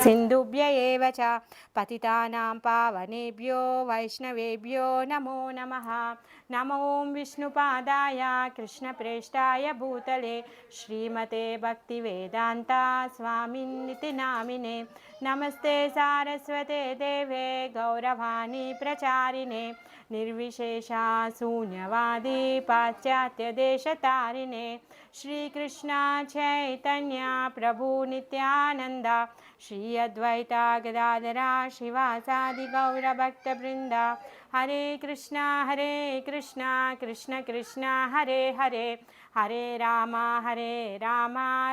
सिन्धुभ्य एव च पतितानां पावनेभ्यो वैष्णवेभ्यो नमो नमः। नमो विष्णुपादाय कृष्णप्रेष्ठाय भूतले श्रीमते भक्तिवेदान्ता स्वामिनिति नामिने। नमस्ते सारस्वते देवे गौरवाणी प्रचारिणे निर्विशेषा शून्यवादी पाश्चात्यदेशतारिणे। श्रीकृष्ण चैतन्य प्रभु नित्यानंद श्री अद्वैता गदाधरा शिवासादि गौरभक्तवृंद। हरे कृष्णा कृष्ण कृष्ण हरे हरे, हरे राम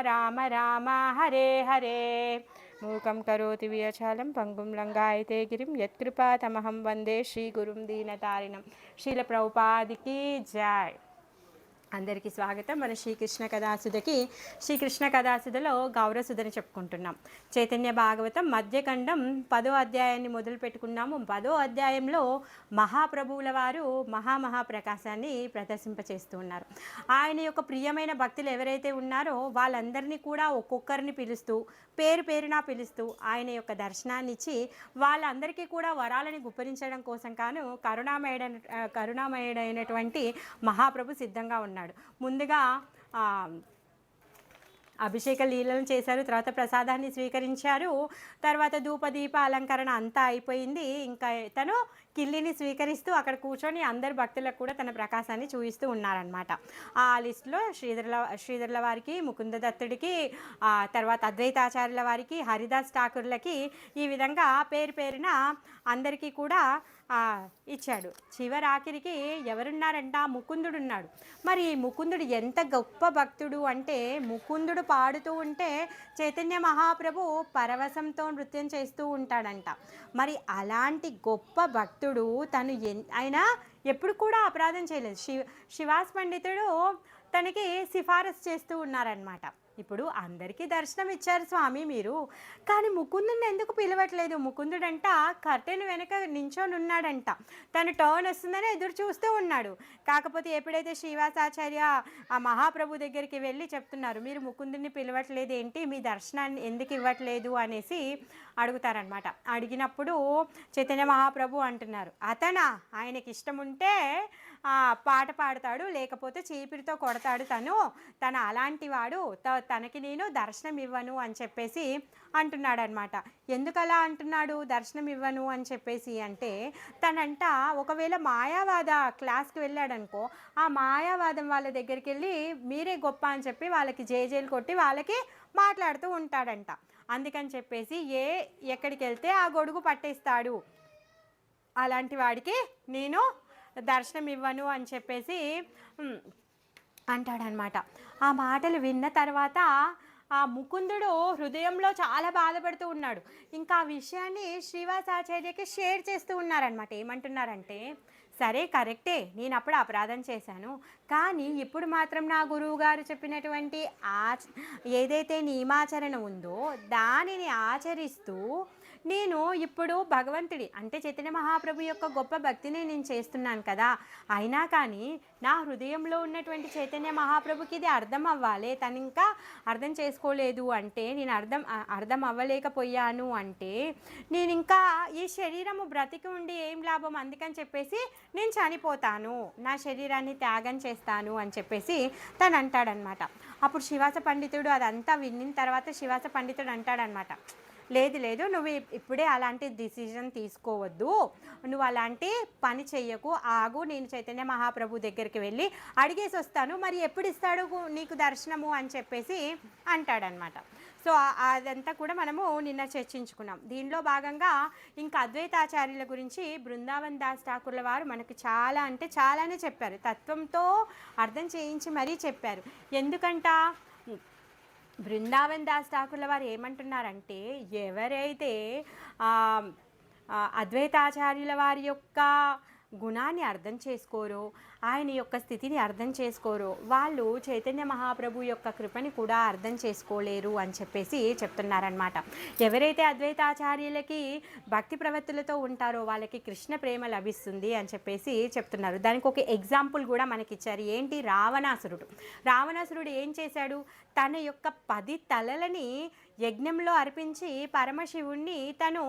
राम राम हरे हरे। मूकं करोति वियचालं पंगुं लंघयते गिरिं यत्कृपातमहं वंदे श्रीगुरुं दीनतारिणं। శ్రీల ప్రభుపాదికి జై। అందరికీ స్వాగతం। మన శ్రీకృష్ణ కథాసుధకి శ్రీకృష్ణ కథాసుధలో గౌరసుధని చెప్పుకుంటున్నాం। చైతన్య భాగవతం మధ్యఖండం 10వ అధ్యాయాన్ని మొదలు పెట్టుకున్నాము। 10వ అధ్యాయంలో మహాప్రభువుల వారు మహాప్రకాశాన్ని ప్రదర్శింపచేస్తూ ఉన్నారు। ఆయన యొక్క ప్రియమైన భక్తులు ఎవరైతే ఉన్నారో వాళ్ళందరినీ కూడా ఒక్కొక్కరిని పిలుస్తూ పేరు పేరున పిలుస్తూ ఆయన యొక్క దర్శనాన్ని ఇచ్చి వాళ్ళందరికీ కూడా వరాలని గుప్పరించడం కోసం కాను కరుణామయుడైనటువంటి మహాప్రభు సిద్ధంగా ఉన్నాడు। ముందుగా అభిషేక లీలలను చేశారు, తర్వాత ప్రసాదాన్ని స్వీకరించారు, తర్వాత ధూపదీప అలంకరణ అంతా అయిపోయింది। ఇంకా తను కిల్లిని స్వీకరిస్తూ అక్కడ కూర్చొని అందరు భక్తులకు కూడా తన ప్రకాశాన్ని చూపిస్తూ ఉన్నారనమాట। ఆ లిస్టులో శ్రీధర్ల వారికి, ముకుందదత్తుడికి, తర్వాత అద్వైతాచార్యుల వారికి, హరిదాస్ ఠాకూర్లకి ఈ విధంగా పేరు పేరున అందరికీ కూడా ఇచ్చాడు। చివరాఖరికి ఎవరున్నారంట? ముకుందుడు ఉన్నాడు। మరి ముకుందుడు ఎంత గొప్ప భక్తుడు అంటే ముకుందుడు పాడుతూ ఉంటే చైతన్య మహాప్రభు పరవశంతో నృత్యం చేస్తూ ఉంటాడంట। మరి అలాంటి గొప్ప భక్తుడు తను ఆయన ఎప్పుడు కూడా అపరాధం చేయలేదు। శివాస్ పండితుడు తనకి సిఫారసు చేస్తూ ఉన్నారనమాట। ఇప్పుడు అందరికీ దర్శనం ఇచ్చారు స్వామి మీరు, కానీ ముకుందుని ఎందుకు పిలవట్లేదు? ముకుందుడంట కర్టెన్ వెనక నించొని ఉన్నాడంట, తను టర్న్ వస్తుందని ఎదురు చూస్తూ ఉన్నాడు। కాకపోతే ఎప్పుడైతే శ్రీవాసాచార్య ఆ మహాప్రభు దగ్గరికి వెళ్ళి చెప్తున్నారు, మీరు ముకుందుని పిలవట్లేదు ఏంటి, మీ దర్శనాన్ని ఎందుకు ఇవ్వట్లేదు అనేసి అడుగుతారనమాట। అడిగినప్పుడు చైతన్య మహాప్రభు అంటున్నారు, అతనా ఆయనకి ఇష్టం ఉంటే పాట పాడతాడు, లేకపోతే చీపిరితో కొడతాడు, తను అలాంటి వాడు, తనకి నేను దర్శనం ఇవ్వను అని చెప్పేసి అంటున్నాడు అనమాట। ఎందుకు అలా అంటున్నాడు దర్శనం ఇవ్వను అని చెప్పేసి అంటే, తనంట ఒకవేళ మాయావాద క్లాస్కి వెళ్ళాడనుకో, ఆ మాయావాదం వాళ్ళ దగ్గరికి వెళ్ళి మీరే గొప్ప అని చెప్పి వాళ్ళకి జేజేలు కొట్టి వాళ్ళకి మాట్లాడుతూ ఉంటాడంట। అందుకని చెప్పేసి ఎక్కడికి వెళ్తే ఆ గొడుగు పట్టేస్తాడు, అలాంటి వాడికి నేను దర్శనం ఇవ్వను అని చెప్పేసి అంటాడనమాట। ఆ మాటలు విన్న తర్వాత ఆ ముకుందుడు హృదయంలో చాలా బాధపడుతూ ఉన్నాడు। ఇంకా ఆ విషయాన్ని శ్రీవాసాచార్యకి షేర్ చేస్తూ ఉన్నారనమాట। ఏమంటున్నారంటే, సరే కరెక్టే, నేను అప్పుడు అపరాధం చేశాను, కానీ ఇప్పుడు మాత్రం నా గురువు గారు చెప్పినటువంటి ఏదైతే నియమాచరణ ఉందో దానిని ఆచరిస్తూ నేను ఇప్పుడు భగవంతుడి అంటే చైతన్య మహాప్రభు యొక్క గొప్ప భక్తిని నేను చేస్తున్నాను కదా, అయినా కానీ నా హృదయంలో ఉన్నటువంటి చైతన్య మహాప్రభుకి ఇది అర్థం అవ్వాలి, తను ఇంకా అర్థం చేసుకోలేదు అంటే, నేను అర్థం అవ్వలేకపోయాను అంటే నేను ఇంకా ఈ శరీరము బ్రతికి ఉండి ఏం లాభం, అందుకని చెప్పేసి నేను చనిపోతాను, నా శరీరాన్ని త్యాగం చేస్తాను అని చెప్పేసి తను అంటాడనమాట। అప్పుడు శివాస పండితుడు అదంతా విన్న తర్వాత శివాస పండితుడు అంటాడనమాట, లేదు నువ్వు ఇప్పుడే అలాంటి డిసిజన్ తీసుకోవద్దు, నువ్వు అలాంటి పని చెయ్యకు, ఆగు, నేను చైతన్య మహాప్రభు దగ్గరికి వెళ్ళి అడిగేసి వస్తాను, మరి ఎప్పుడు ఇస్తాడు నీకు దర్శనము అని చెప్పేసి అంటాడనమాట। సో అదంతా కూడా మనము నిన్న చర్చించుకున్నాం। దీనిలో భాగంగా ఇంకా అద్వైతాచార్యుల గురించి బృందావన్ దాస్ ఠాకూర్ల వారు మనకు చాలా అంటే చాలానే చెప్పారు, తత్వంతో అర్థం చేయించి మరీ చెప్పారు। ఎందుకంట బృందావన్ దాస్ ఠాకూర్ల వారు ఏమంటున్నారంటే, ఎవరైతే అద్వైతాచార్యుల వారి యొక్క గుణాన్ని అర్థం చేసుకోరో, ఆయన యొక్క స్థితిని అర్థం చేసుకోరో వాళ్ళు చైతన్య మహాప్రభు యొక్క కృపని కూడా అర్థం చేసుకోలేరు అని చెప్పేసి చెప్తున్నారనమాట. ఎవరైతే అద్వైతాచార్యులకి భక్తి ప్రవృత్తులతో ఉంటారో వాళ్ళకి కృష్ణ ప్రేమ లభిస్తుంది అని చెప్పేసి చెప్తున్నారు. దానికి ఒక ఎగ్జాంపుల్ కూడా మనకిచ్చారు. ఏంటి? రావణాసురుడు. రావణాసురుడు ఏం చేశాడు? తన యొక్క 10 తలలని యజ్ఞంలో అర్పించి పరమశివుణ్ణి తను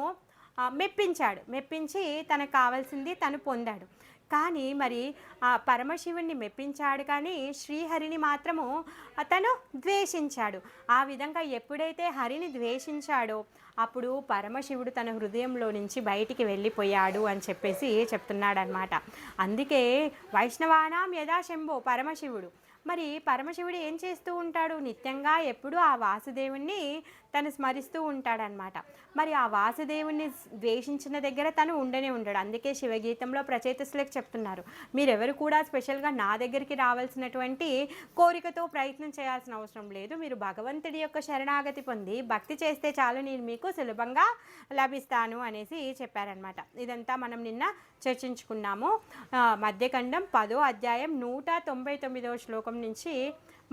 మెప్పించి తనకు కావాల్సింది తను పొందాడు. కానీ మరి ఆ పరమశివుణ్ణి మెప్పించాడు, కానీ శ్రీహరిని మాత్రము అతను ద్వేషించాడు. ఆ విధంగా ఎప్పుడైతే హరిని ద్వేషించాడో అప్పుడు పరమశివుడు తన హృదయంలో నుంచి బయటికి వెళ్ళిపోయాడు అని చెప్పేసి చెప్తున్నాడనమాట. అందుకే వైష్ణవానాం యదా శంభో పరమశివుడు. మరి పరమశివుడు ఏం చేస్తూ ఉంటాడు? నిత్యంగా ఎప్పుడూ ఆ వాసుదేవుణ్ణి తను స్మరిస్తూ ఉంటాడనమాట. మరి ఆ వాసుదేవుణ్ణి ద్వేషించిన దగ్గర తను ఉండనే ఉండడు. అందుకే శివగీతంలో ప్రచేతసులకు చెప్తున్నారు, మీరెవరు కూడా స్పెషల్గా నా దగ్గరికి రావాల్సినటువంటి కోరికతో ప్రయత్నం చేయాల్సిన అవసరం లేదు. మీరు భగవంతుడి యొక్క శరణాగతి పొంది భక్తి చేస్తే చాలు, నేను మీకు సులభంగా లభిస్తాను అనేసి చెప్పారనమాట. ఇదంతా మనం నిన్న చర్చించుకున్నాము. మధ్యఖండం 10వ అధ్యాయం 199వ శ్లోకం నుంచి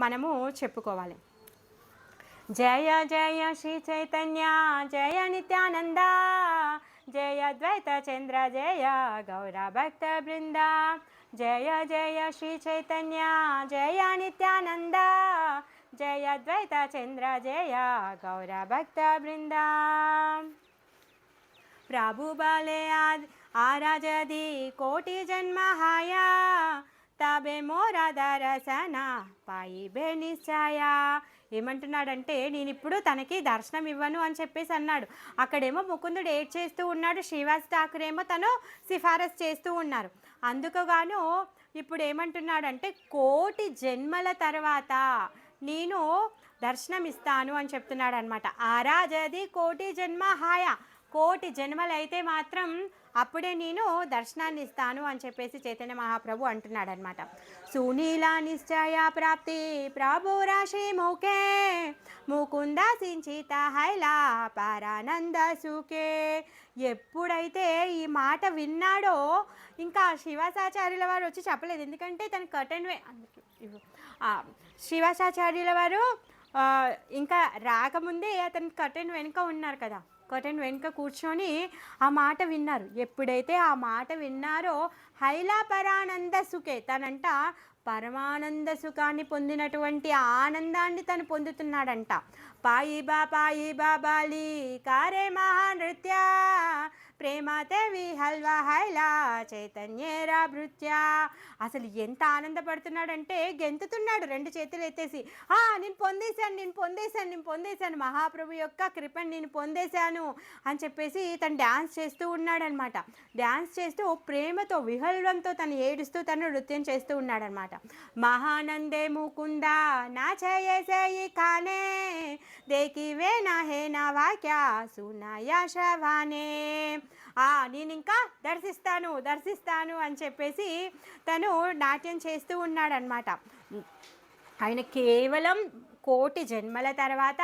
మనము చెప్పుకోవాలి. జయ జయ శ్రీ చైతన్య జయ నిత్యానంద జయ ద్వైత చంద్ర జయ గౌర భక్త బృంద. జయ జయ శ్రీ చైతన్య జయ నిత్యానంద జయ ద్వైత చంద్ర జయ గౌర భక్త బృంద. ప్రభు బలే ఆరాజది కోటి జన్మహాయా తబే మోరా దరసన పాయిబే నిశ్చయ. ఏమంటున్నాడంటే, నేను ఇప్పుడు తనకి దర్శనం ఇవ్వను అని చెప్పేసి అన్నాడు. అక్కడేమో ముకుందుడు ఏడ్ చేస్తూ ఉన్నాడు, శ్రీవాస్ ఠాకూర్ ఏమో తను సిఫారసు చేస్తూ ఉన్నారు. అందుకుగాను ఇప్పుడు ఏమంటున్నాడంటే, కోటి జన్మల తర్వాత నేను దర్శనం ఇస్తాను అని చెప్తున్నాడు అనమాట. ఆరాజది కోటి జన్మ హాయ, కోటి జన్మలైతే మాత్రం అప్పుడే నేను దర్శనాన్ని ఇస్తాను అని చెప్పేసి చైతన్య మహాప్రభు అంటున్నాడు అనమాట. సునీలా నిశ్చయ ప్రాప్తి ప్రభు రాశి మోకే ముకుంద సించిత హైలా పరానంద సుకే. ఎప్పుడైతే ఈ మాట విన్నాడో ఇంకా శివాసాచార్యుల వారు వచ్చి చెప్పలేదు, ఎందుకంటే తన కర్టెన్ శివాసాచార్యుల వారు ఇంకా రాకముందే అతని కర్టెన్ వెనుక ఉన్నారు కదా, కర్టెన్ వెనుక కూర్చొని ఆ మాట విన్నారు. ఎప్పుడైతే ఆ మాట విన్నారో హైలా పరానంద సుఖే, తనంట పరమానంద సుఖాన్ని పొందినటువంటి ఆనందాన్ని తను పొందుతున్నాడంట. పాయి బాబాలి కారే మహానృత్య ప్రేమతేవి హల్వా హైలా చైతన్యేరా భృత్య. అసలు ఎంత ఆనందపడుతున్నాడంటే గెంతుతున్నాడు 2 చేతులు ఎత్తేసి, నేను పొందేశాను మహాప్రభు యొక్క కృపను నేను పొందేశాను అని చెప్పేసి తను డ్యాన్స్ చేస్తూ ఉన్నాడనమాట. డ్యాన్స్ చేస్తూ ప్రేమతో విహల్వంతో తను ఏడుస్తూ తను నృత్యం చేస్తూ ఉన్నాడనమాట. మహానందే ముకుంద నా చేయి కానే దేకివే నా హే నా వాక్య సునాయా శవానే. నేను ఇంకా దర్శిస్తాను అని చెప్పేసి తను నాట్యం చేస్తూ ఉన్నాడనమాట. ఆయన కేవలం కోటి జన్మల తర్వాత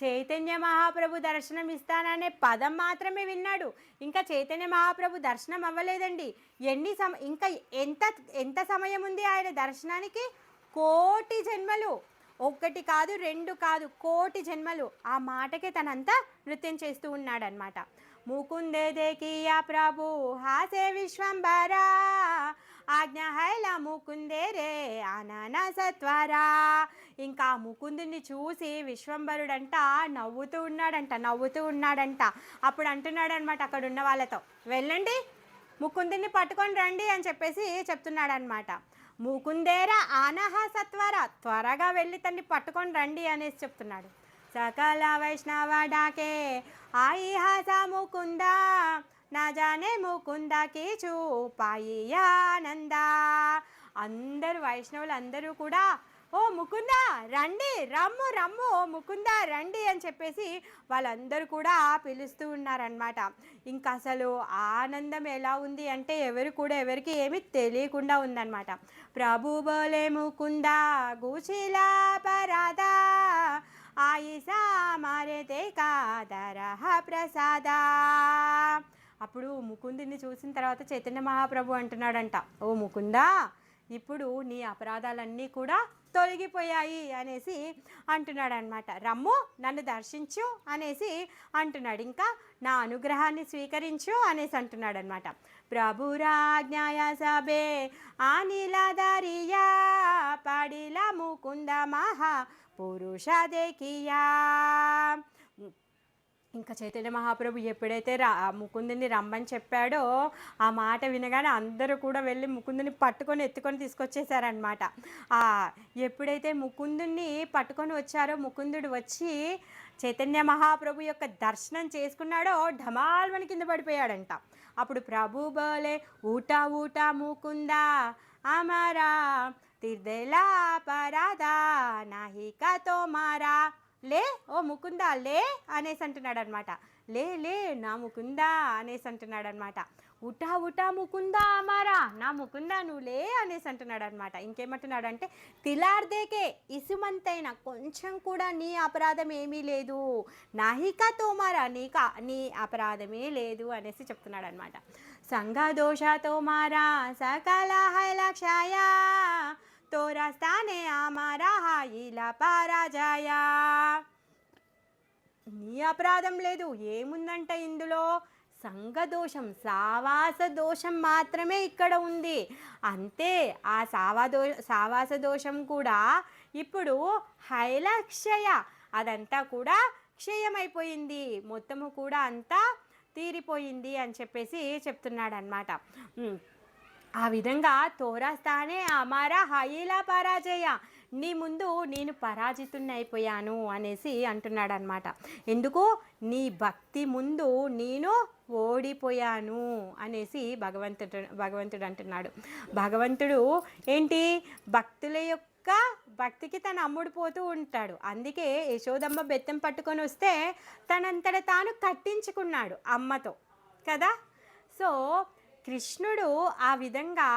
చైతన్య మహాప్రభు దర్శనం ఇస్తాననే పదం మాత్రమే విన్నాడు. ఇంకా చైతన్య మహాప్రభు దర్శనం అవ్వలేదండి. ఇంకా ఎంత సమయం ఉంది ఆయన దర్శనానికి? కోటి జన్మలు, 1 కాదు 2 కాదు, కోటి జన్మలు. ఆ మాటకే తనంతా నృత్యం చేస్తూ ఉన్నాడనమాట. ముకుందే దేకియా ప్రభు హాసే విశ్వంబరా ఆజ్ఞ హైలా ముకుందే రే ఆనానా సత్వరా. ఇంకా ముకుందుని చూసి విశ్వంబరుడంట నవ్వుతూ ఉన్నాడంట. అప్పుడు అంటున్నాడనమాట అక్కడ ఉన్న వాళ్ళతో, వెళ్ళండి ముకుందుని పట్టుకొని రండి అని చెప్పేసి చెప్తున్నాడనమాట. ముకుందేరా ఆనహ సత్వర, త్వరగా వెళ్ళి తన్ని పట్టుకొని రండి అనేసి చెప్తున్నాడు. సకల వైష్ణవ డాకే ఆయి హాసా ముకుంద నా జానే ముకుంద కీచు పాయి ఆనంద. అందరూ వైష్ణవులు అందరూ కూడా ఓ ముకుంద రండి, రమ్ము ఓ ముకుంద రండి అని చెప్పేసి వాళ్ళందరూ కూడా పిలుస్తూ ఉన్నారనమాట. ఇంకా అసలు ఆనందం ఎలా ఉంది అంటే ఎవరికి ఏమీ తెలియకుండా ఉందన్నమాట. ప్రభు బోలే ముకుంద గూచిలా పరాదా ఆయిసా మారే తే కాదరహ ప్రసాద. అప్పుడు ముకుందుని చూసిన తర్వాత చైతన్య మహాప్రభు అంటున్నాడంట, ఓ ముకుందా, ఇప్పుడు నీ అపరాధాలన్నీ కూడా తొలగిపోయాయి అనేసి అంటున్నాడు అనమాట. రమ్ము నన్ను దర్శించు అనేసి అంటున్నాడు. ఇంకా నా అనుగ్రహాన్ని స్వీకరించు అనేసి అంటున్నాడు అనమాట. ప్రభురాజ్ఞాయ సబే అనిలదరియా పడిల ముకుంద మహా పురుష దేకియా. ఇంకా చైతన్య మహాప్రభు ఎప్పుడైతే ముకుందుని రమ్మని చెప్పాడో ఆ మాట వినగానే అందరూ కూడా వెళ్ళి ముకుందుని పట్టుకొని ఎత్తుకొని తీసుకొచ్చేసారనమాట. ఎప్పుడైతే ముకుందుని పట్టుకొని వచ్చారో ముకుందుడు వచ్చి చైతన్య మహాప్రభు యొక్క దర్శనం చేసుకున్నాడో ఢమాల్మని కింద పడిపోయాడంట. అప్పుడు ప్రభు బోలే ఊటా ఊటా ముకుందా అమరా తిర్దెలా పరాదా నాహికా తోమారా, లే ఓ ముకుందా లే అనేసి అంటున్నాడు అనమాట. లే లే నా ముకుందా అనేసి అంటున్నాడు అనమాట. ఉటా ఉటా ముకుందా అమారా, నా ముకుందా నువ్వు లే అనేసి అంటున్నాడు అనమాట. ఇంకేమంటున్నాడు అంటే తిలార్దేకే ఇసుమంతైనా కొంచెం కూడా నీ అపరాధం ఏమీ లేదు, నాహికా తోమారా నీ అపరాధమే లేదు అనేసి చెప్తున్నాడు అనమాట. సంఘదోష తోమారా సకల హైలక్షాయా తోరాస్తానే ఆమారా హాయిలా పరాజయా. నీ అపరాధం లేదు, ఏముందంట ఇందులో సంఘదోషం సావాస దోషం మాత్రమే ఇక్కడ ఉంది అంతే. ఆ సావాస దోషం కూడా ఇప్పుడు హైలక్షయ అదంతా కూడా క్షయమైపోయింది, మొత్తము కూడా అంతా తీరిపోయింది అని చెప్పేసి చెప్తున్నాడు అనమాట. ఆ విధంగా తోరాస్తానే అమారా హయిలా పరాజయ, నీ ముందు నేను పరాజితున్నైపోయాను అనేసి అంటున్నాడు అనమాట. ఎందుకు నీ ముందు నేను ఓడిపోయాను అనేసి భగవంతుడు అంటున్నాడు. భగవంతుడు ఏంటి భక్తుల యొక్క భక్తికి తను అమ్ముడుపోతూ ఉంటాడు. అందుకే యశోదమ్మ బెత్తం పట్టుకొని వస్తే తనంతట తాను కట్టించుకున్నాడు అమ్మతో కదా. సో కృష్ణుడు ఆ విధంగా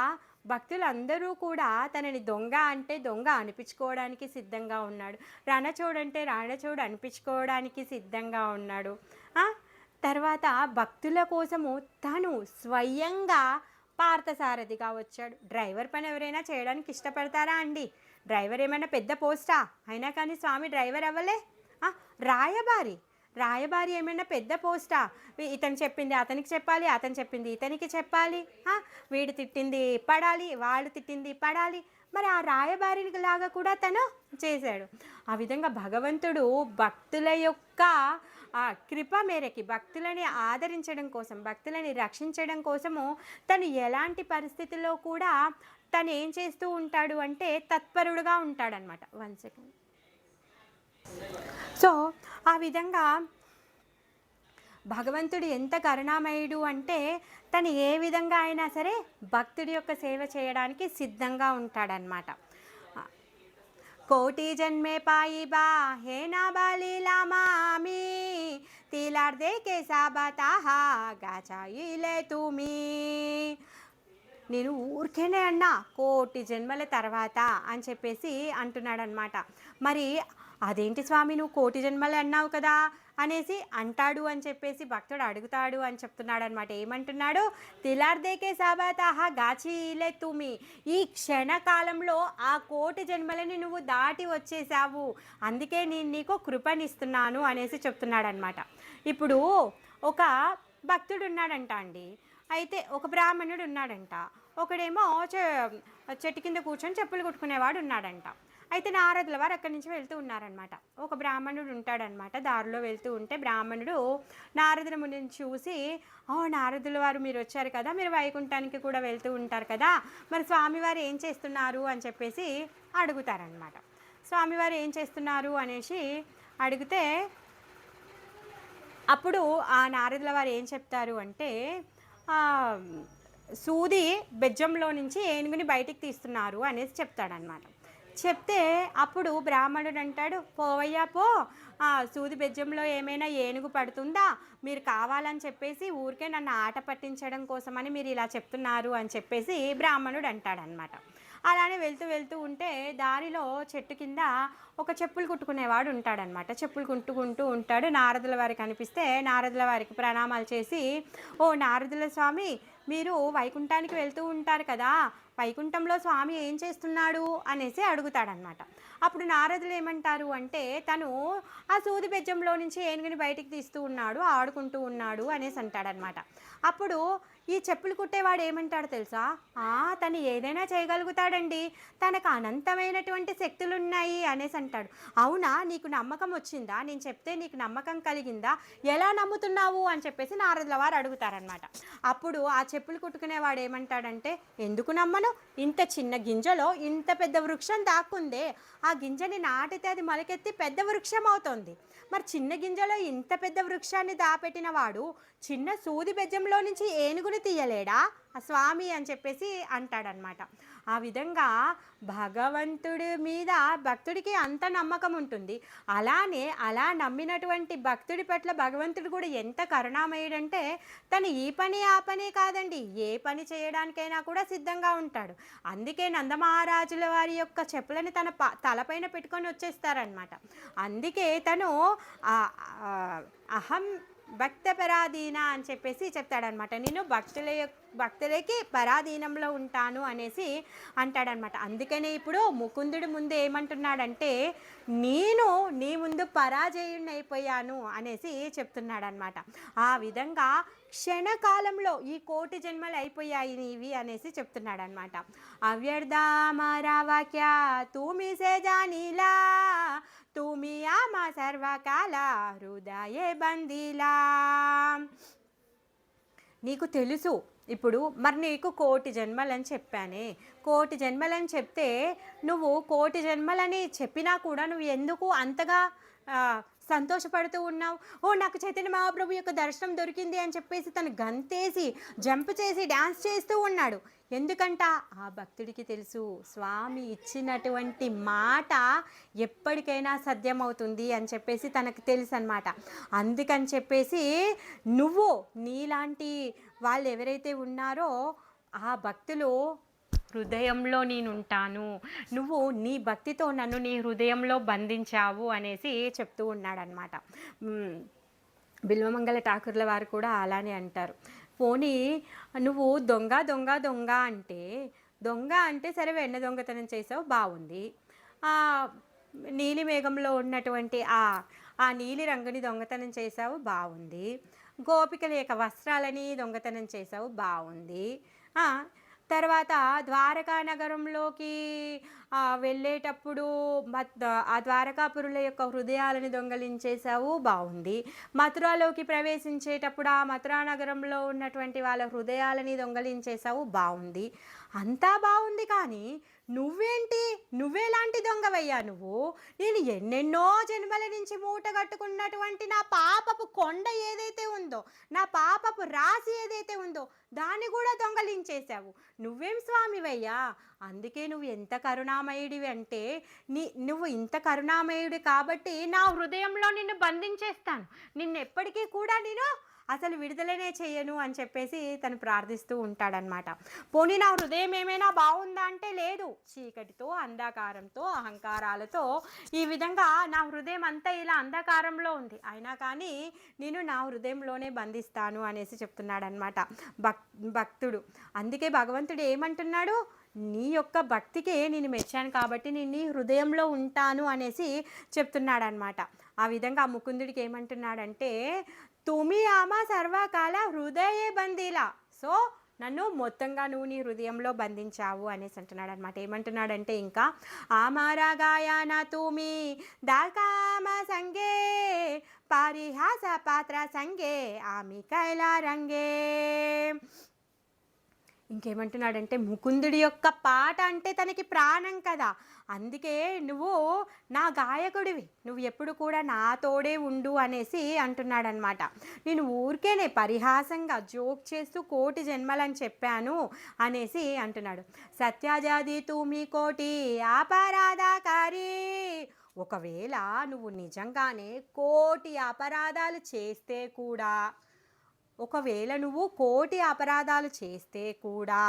భక్తులందరూ కూడా తనని దొంగ అంటే దొంగ అనిపించుకోవడానికి సిద్ధంగా ఉన్నాడు, రణచోడు అంటే రణచోడు అనిపించుకోవడానికి సిద్ధంగా ఉన్నాడు. తర్వాత భక్తుల కోసము తను స్వయంగా పార్థసారథిగా వచ్చాడు. డ్రైవర్ పని ఎవరైనా చేయడానికి ఇష్టపడతారా అండి? డ్రైవర్ ఏమైనా పెద్ద పోస్టా? అయినా కానీ స్వామి డ్రైవర్ అవ్వలే. రాయబారి ఏమైనా పెద్ద పోస్టా? ఇతను చెప్పింది అతనికి చెప్పాలి, అతను చెప్పింది ఇతనికి చెప్పాలి, వీడు తిట్టింది పడాలి, వాళ్ళు తిట్టింది పడాలి. మరి ఆ రాయబారికి లాగా కూడా తను చేశాడు. ఆ విధంగా భగవంతుడు భక్తుల యొక్క కృప మేరకి భక్తులని ఆదరించడం కోసం, భక్తులని రక్షించడం కోసము తను ఎలాంటి పరిస్థితుల్లో కూడా తను ఏం చేస్తూ ఉంటాడు అంటే తత్పరుడుగా ఉంటాడనమాట. 1 సెకండ్. సో ఆ విధంగా భగవంతుడు ఎంత కరుణామయుడు అంటే తను ఏ విధంగా అయినా సరే భక్తుడి యొక్క సేవ చేయడానికి సిద్ధంగా ఉంటాడనమాట. కోటి జన్మే పాయి బా హే నా బాలీలా మామి తిలార్దే కే సాబతాహా గాచాయిలే తుమి. నేను ఊరికేనే అన్నా కోటి జన్మల తర్వాత అని చెప్పేసి అంటున్నాడనమాట. మరి అదేంటి స్వామి నువ్వు కోటి జన్మలు అన్నావు కదా అనేసి అంటాడు అని చెప్పేసి భక్తుడు అడుగుతాడు అని చెప్తున్నాడు అనమాట. ఏమంటున్నాడు? తిలార్దేకే సాబాతాహా గాచిలే తుమి, ఈ క్షణకాలంలో ఆ కోటి జన్మలని నువ్వు దాటి వచ్చేసావు, అందుకే నేను నీకు కృపనిస్తున్నాను అనేసి చెప్తున్నాడు అనమాట. ఇప్పుడు ఒక భక్తుడు ఉన్నాడంట అండి, అయితే ఒక బ్రాహ్మణుడు ఉన్నాడంట, ఒకడేమో చెట్టు కింద కూర్చొని చెప్పులు కుట్టుకునేవాడు ఉన్నాడంట. అయితే నారదుల వారు అక్కడి నుంచి వెళ్తూ ఉన్నారనమాట. ఒక బ్రాహ్మణుడు ఉంటాడనమాట. దారిలో వెళ్తూ ఉంటే బ్రాహ్మణుడు నారదుల ముందు చూసి, నారదుల వారు మీరు వచ్చారు కదా, మీరు వైకుంఠానికి కూడా వెళ్తూ ఉంటారు కదా, మరి స్వామివారు ఏం చేస్తున్నారు అని చెప్పేసి అడుగుతారనమాట. స్వామివారు ఏం చేస్తున్నారు అనేసి అడిగితే అప్పుడు ఆ నారదుల వారు ఏం చెప్తారు అంటే సూది బెజ్జంలో నుంచి ఏనుగుని బయటికి తీస్తున్నారు అనేసి చెప్తాడనమాట. చెప్తే అప్పుడు బ్రాహ్మణుడు అంటాడు, పోవయ్యా పో, సూది బెజ్జంలో ఏమైనా ఏనుగు పడుతుందా, మీరు కావాలని చెప్పేసి ఊరికే నన్ను ఆట పట్టించడం కోసమని మీరు ఇలా చెప్తున్నారు అని చెప్పేసి బ్రాహ్మణుడు అంటాడనమాట. అలానే వెళ్తూ వెళ్తూ ఉంటే దారిలో చెట్టు కింద ఒక చెప్పులు కుట్టుకునేవాడు ఉంటాడనమాట. చెప్పులు కుట్టుకుంటూ ఉంటాడు. నారదుల వారు కనిపిస్తే నారదుల వారికి ప్రణామాలు చేసి, ఓ నారదుల స్వామి, మీరు వైకుంఠానికి వెళ్తూ ఉంటారు కదా, వైకుంఠంలో స్వామి ఏం చేస్తున్నాడు అనేసి అడుగుతాడనమాట. అప్పుడు నారదులు ఏమంటారు అంటే, తను ఆ సూది బెజ్జంలో నుంచి ఏనుగుని బయటికి తీస్తూ ఉన్నాడు, ఆడుకుంటూ ఉన్నాడు అనేసి అంటాడనమాట. అప్పుడు ఈ చెప్పులు కుట్టేవాడు ఏమంటాడు తెలుసా, తను ఏదైనా చేయగలుగుతాడండి, తనకు అనంతమైనటువంటి శక్తులు ఉన్నాయి అనేసి అంటాడు. అవునా, నీకు నమ్మకం వచ్చిందా, నేను చెప్తే నీకు నమ్మకం కలిగిందా, ఎలా నమ్ముతున్నావు అని చెప్పేసి నారదుల వారు అడుగుతారనమాట. అప్పుడు ఆ చెప్పులు కుట్టుకునేవాడు ఏమంటాడంటే, ఎందుకు నమ్మను, ఇంత చిన్న గింజలో ఇంత పెద్ద వృక్షం దాక్కుందే, ఆ గింజని నాటితే అది మొలకెత్తి పెద్ద వృక్షం అవుతుంది. మరి చిన్న గింజలో ఇంత పెద్ద వృక్షాన్ని దాపెట్టిన వాడు చిన్న సూది బెజ్జంలో నుంచి ఏనుగుని తీయలేడా ఆ స్వామి అని చెప్పేసి అంటాడనమాట. ఆ విధంగా భగవంతుడి మీద భక్తుడికి అంత నమ్మకం ఉంటుంది. అలానే అలా నమ్మినటువంటి భక్తుడి పట్ల భగవంతుడు కూడా ఎంత కరుణామయుడంటే, తను ఈ పని ఆ పని కాదండి, ఏ పని చేయడానికైనా కూడా సిద్ధంగా ఉంటాడు. అందుకే నందమహారాజుల వారి యొక్క చెప్పులని తన తలపైన పెట్టుకొని వచ్చేస్తారనమాట. అందుకే తను అహం భక్త పరాధీన అని చెప్పేసి చెప్తాడనమాట. నేను భక్తులకి పరాధీనంలో ఉంటాను అనేసి అంటాడనమాట. అందుకనే ఇప్పుడు ముకుందుడు ముందు ఏమంటున్నాడంటే, నేను నీ ముందు పరాజయుణ్ణి అయిపోయాను అనేసి చెప్తున్నాడనమాట. ఆ విధంగా క్షణకాలంలో ఈ 1,000,000 జన్మలు అయిపోయాయి నీవి అనేసి చెప్తున్నాడనమాట. అవ్యర్థామరావాక్య తూమిసే జానీలా తుమి ఆమా సర్వకాల హృదయే బందీలా. నీకు తెలుసు ఇప్పుడు, మరి నీకు 1,000,000 జన్మలని చెప్పానే, 1,000,000 జన్మలని చెప్తే నువ్వు 1,000,000 జన్మలని చెప్పినా కూడా నువ్వు ఎందుకు అంతగా సంతోషపడుతూ ఉన్నావు? నాకు చైతన్య మహాప్రభు యొక్క దర్శనం దొరికింది అని చెప్పేసి తను గంతేసి జంప్ చేసి డ్యాన్స్ చేస్తూ ఉన్నాడు. ఎందుకంట, ఆ భక్తుడికి తెలుసు స్వామి ఇచ్చినటువంటి మాట ఎప్పటికైనా సత్యమవుతుంది అని చెప్పేసి తనకు తెలుసు అనమాట. అందుకని చెప్పేసి నువ్వు నీలాంటి వాళ్ళు ఎవరైతే ఉన్నారో ఆ భక్తులు హృదయంలో నేనుంటాను, నువ్వు నీ భక్తితో నన్ను నీ హృదయంలో బంధించావు అనేసి చెప్తూ ఉన్నాడనమాట. బిల్వమంగళ ఠాకూర్ల వారు కూడా అలానే అంటారు. పోనీ నువ్వు దొంగ దొంగ దొంగ అంటే, దొంగ అంటే సరే వెన్న దొంగతనం చేసావు బాగుంది, నీలి మేఘంలో ఉన్నటువంటి ఆ నీలి రంగుని దొంగతనం చేసావు బాగుంది, గోపికల యొక్క వస్త్రాలని దొంగతనం చేసావు బాగుంది, తర్వాత ద్వారకా నగరంలోకి వెళ్ళేటప్పుడు ఆ ద్వారకాపురుల యొక్క హృదయాలను దొంగలించేసావు బాగుంది, మథురాలోకి ప్రవేశించేటప్పుడు ఆ మథురా నగరంలో ఉన్నటువంటి వాళ్ళ హృదయాలని దొంగలించేసావు బాగుంది, అంతా బాగుంది. కానీ నువ్వేంటి, నువ్వేలాంటి దొంగవయ్యా నువ్వు? నేను ఎన్నెన్నో జన్మల నుంచి మూట కట్టుకున్నటువంటి నా పాపపు కొండ ఏదైతే ఉందో, నా పాపపు రాశి ఏదైతే ఉందో దాన్ని కూడా దొంగలించేశావు. నువ్వేం స్వామివయ్యా? అందుకే నువ్వు ఎంత కరుణామయుడివి అంటే, నువ్వు ఇంత కరుణామయుడి కాబట్టి నా హృదయంలో నిన్ను బంధించేస్తాను, నిన్ను ఎప్పటికీ కూడా నేను అసలు విడుదలనే చేయను అని చెప్పేసి తను ప్రార్థిస్తూ ఉంటాడనమాట. పోనీ నా హృదయం ఏమైనా బాగుందా అంటే లేదు, చీకటితో అంధకారంతో అహంకారాలతో ఈ విధంగా నా హృదయం అంతా ఇలా అంధకారంలో ఉంది, అయినా కానీ నేను నా హృదయంలోనే బంధిస్తాను అనేసి చెప్తున్నాడనమాట భక్తుడు. అందుకే భగవంతుడు ఏమంటున్నాడు, నీ యొక్క భక్తికే నేను మెచ్చాను కాబట్టి నేను నీ హృదయంలో ఉంటాను అనేసి చెప్తున్నాడనమాట. ఆ విధంగా ఆ ముకుందుడికి ఏమంటున్నాడంటే, తుమి ఆమా సర్వకాల హృదయే బందీలా, సో నన్ను మొత్తంగా నువ్వు నీ హృదయంలో బంధించావు అనేసి అంటున్నాడు అనమాట. ఏమంటున్నాడంటే, ఇంకా ఆమారా గాయాన తుమి దాకామ సంగే పారిహాస పాత్ర సంగే ఆమి కైలా రంగే. ఇంకేమంటున్నాడంటే, ముకుందుడి యొక్క పాట అంటే తనకి ప్రాణం కదా, అందుకే నువ్వు నా గాయకుడివి, నువ్వు ఎప్పుడు కూడా నాతోడే ఉండు అనేసి అంటున్నాడనమాట. నేను ఊరికేనే పరిహాసంగా జోక్ చేస్తూ 1,000,000 జన్మలని చెప్పాను అనేసి అంటున్నాడు. సత్యాజాది తూమి కోటి అపరాధకారి, ఒకవేళ నువ్వు నిజంగానే 1,000,000 అపరాధాలు చేస్తే కూడా, ఒకవేళ నువ్వు 1,000,000 అపరాధాలు చేస్తే కూడా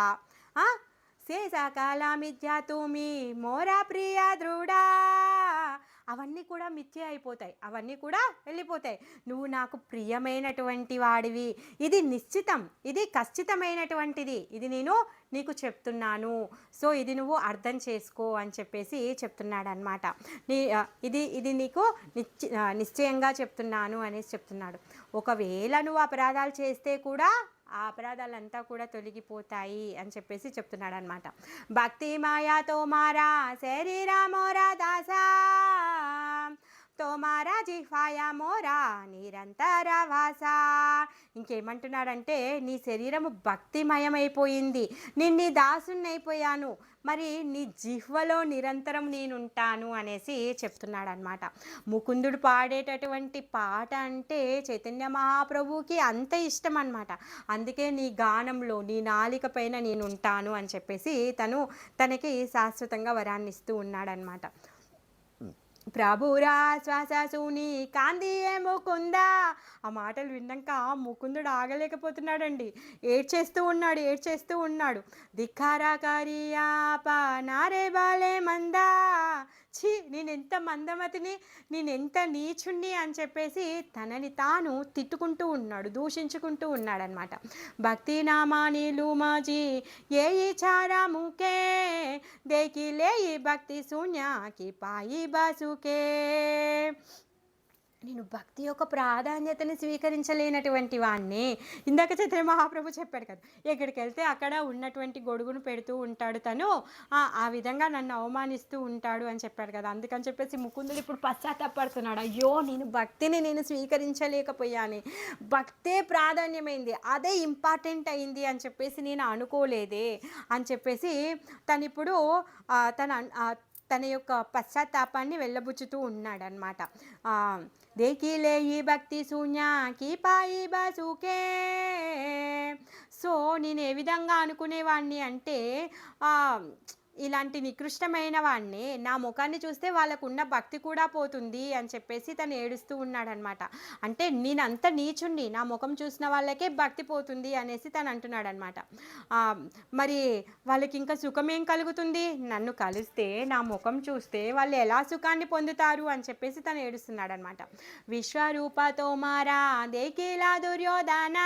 సకాల మిథ్యా తుమి మోరా ప్రియ దృఢా, అవన్నీ కూడా మిథ్య అయిపోతాయి, అవన్నీ కూడా వెళ్ళిపోతాయి. నువ్వు నాకు ప్రియమైనటువంటి వాడివి, ఇది నిశ్చితం, ఇది ఖచ్చితమైనటువంటిది, ఇది నేను నీకు చెప్తున్నాను, సో ఇది నువ్వు అర్థం చేసుకో అని చెప్పేసి చెప్తున్నాడు అనమాట. ఇది నీకు నిశ్చయంగా చెప్తున్నాను అనేసి చెప్తున్నాడు. ఒకవేళ నువ్వు అపరాధాలు చేస్తే కూడా ఆ అపరాధాలంతా కూడా తొలగిపోతాయి అని చెప్పేసి చెప్తున్నాడు అనమాట. భక్తి మాయాతో మారా శరీరా మోరా దాసా, తోమారా జిహ్వాయ మోరా నిరంతర వాస. ఇంకేమంటున్నాడంటే, నీ శరీరము భక్తిమయమైపోయింది, నేను నీ దాసున్నైపోయాను, మరి నీ జిహ్వలో నిరంతరం నేనుంటాను అనేసి చెప్తున్నాడు అనమాట. ముకుందుడు పాడేటటువంటి పాట అంటే చైతన్య మహాప్రభువుకి అంత ఇష్టం అనమాట. అందుకే నీ గానంలో నీ నాలిక పైన నేను ఉంటాను అని చెప్పేసి తనకి శాశ్వతంగా వరాన్ని ఇస్తూ ఉన్నాడనమాట. ప్రభురా శ్వాస సూని కాందియే ముకుందా, ఆ మాటలు విన్నాక ముకుందుడు ఆగలేకపోతున్నాడండి, ఏడ్చేస్తూ ఉన్నాడు. ధిక్కారకారియా నారే బాలే మందా, ఛీ నేనెంత మందమతిని, నేనెంత నీచుణ్ణి అని చెప్పేసి తనని తాను తిట్టుకుంటూ ఉన్నాడు, దూషించుకుంటూ ఉన్నాడనమాట. భక్తి నామాని లూమాజీ ఏ చారా ముకే, దేకిలే ఈ భక్తి శూన్యకి పాయి బాసుకే. నేను భక్తి యొక్క ప్రాధాన్యతని స్వీకరించలేనటువంటి వాడిని. ఇందాక చైతన్య మహాప్రభు చెప్పాడు కదా, ఎక్కడికి వెళ్తే అక్కడ ఉన్నటువంటి గొడుగును పెడుతూ ఉంటాడు తను, ఆ విధంగా నన్ను అవమానిస్తూ ఉంటాడు అని చెప్పాడు కదా. అందుకని చెప్పేసి ముకుందుడు ఇప్పుడు పశ్చాత్తాపడుతున్నాడు, అయ్యో నేను భక్తిని స్వీకరించలేకపోయాను, భక్తే ప్రాధాన్యమైంది, అదే ఇంపార్టెంట్ అయింది అని చెప్పేసి నేను అనుకోలేదే అని చెప్పేసి తను తన యొక్క పశ్చాత్తాపాన్ని వెళ్ళబుచ్చుతూ ఉన్నాడనమాట. దేకిలే ఈ భక్తి శూన్యకి పాయి బాసుకే. సో నేను ఏ విధంగా అనుకునేవాడిని అంటే, ఇలాంటి నికృష్టమైన వాడిని, నా ముఖాన్ని చూస్తే వాళ్ళకున్న భక్తి కూడా పోతుంది అని చెప్పేసి తను ఏడుస్తూ ఉన్నాడనమాట. అంటే నేనంత నీచుణ్ణి, నా ముఖం చూసిన వాళ్ళకే భక్తి పోతుంది అనేసి తను అంటున్నాడనమాట. మరి వాళ్ళకి ఇంకా సుఖం ఏం కలుగుతుంది, నన్ను కలిస్తే నా ముఖం చూస్తే వాళ్ళు ఎలా సుఖాన్ని పొందుతారు అని చెప్పేసి తను ఏడుస్తున్నాడనమాట. విశ్వరూపతో మారా దేకిలా దుర్యోధన,